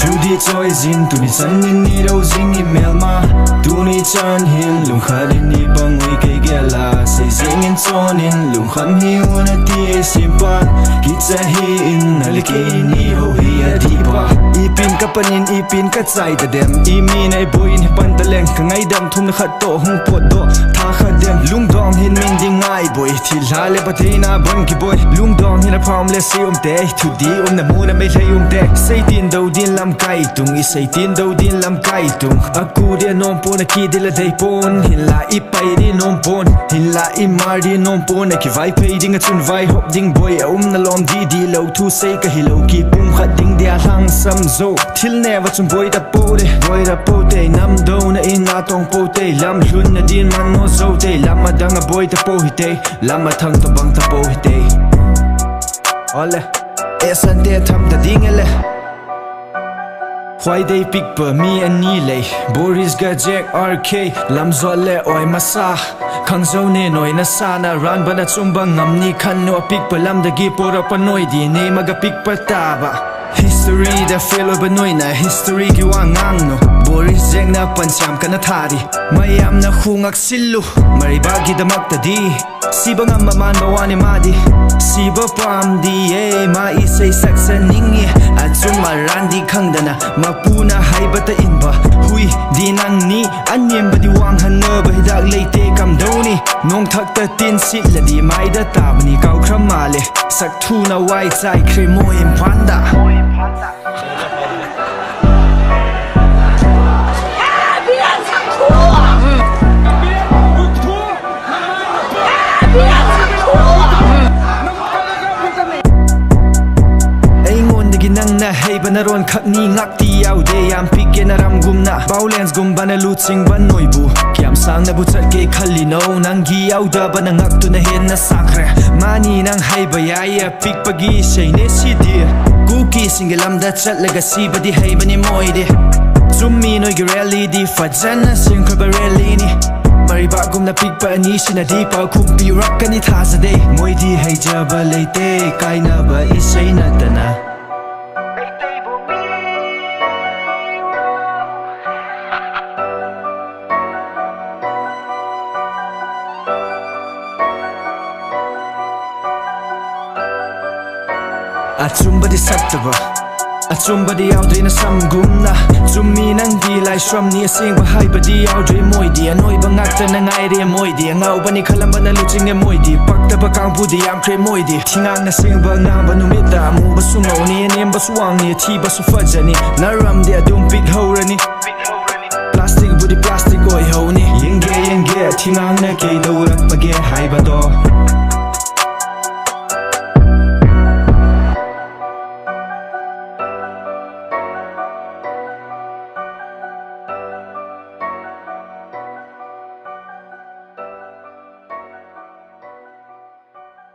Judy Joy Zin tu ni san ni đâu zing email ma tu ni chan hin lung khalin ni bang wi ke gela say zing in son in lung kham hi una ti simpan kitsa hi in alike ni ho hi adipa ipin kapanin ipin ka chai da dem imi nei boin hi pan taleng ka ngai dam thum na khat to hung pot do tha kha dem lung dong hin min ding ngai boy thil hale pathina ban ki boy lung dong hin a phom le si te thu di na mu na me hlei te say tin do din lam kai tung i say tin do din lam kai tung aku de nom pon ki de la dei pon hin la I pai di nom pon hin la I mar di nom pon ki vai pe ding a chun vai hop ding boy na lom di lo thu say ka hilo ki pum khat ding dia hang sam zo thil ne wa chun boy da po te nam do na in na tong po te lam hlun na din man no zo te lam ma dang a boy ta po hi te lam ma thang ta bang ta po hi te ole esan de tham ta ding ele why they pick per me and Nile Boris ga Jack RK lam zole oi masa khang zo ne noi na sana ran bana chumba ngam ni khan no pick per lam da gi pora panoi di ne maga pick per ta ba history da fellow banoi na history gi wangang no Boris Jack na pancham kana thari mayam na khungak sillu mari ba gi da mak ta di siba ngam man bawani madi siba pam di e ma I say saksa ningi achum marandi khangdana mapuna haibata inba hui dinang ni anyem badi wang hanna bahidak leite kam doni nong thakta tin sit ladi maida tabni kau khram male sak thu na wai chai kremo impanda nang na hey banaron khak ni ngak ti yaw de yam pik na ram gum na violence gum bana luching ban noi bu kyam sang na bu chat ke khali no nang gi yaw da bana ngak tu na hen na sakre mani nang hey ba ya pik pagi sei ne si di ku ki singalam da chat laga si badi hey bani moi de zummi no gi rally di fajana sing ka ba rally ni mari ba gum na pik pa ni sina di pa ku pi rock ni tha sa de moi di hey ja ba leite kai na ba isai na tana achumba di sattaba achumba di yaudre na samgumna chummi nang di lai shram ni asing ba hai ba di yaudre moi di anoi ba ngakta na ngai re moi di ngau ba ni khalamba na luching e moi di pakta ba kang bu di yam kre moi di thingang na sing ba nga ba nu mit da mu ba su ngau ni nem ba su wang ni thi ba su fajani na ram di adum pik horani plastic bu di plastic oi ho ni yenge thingang na ke do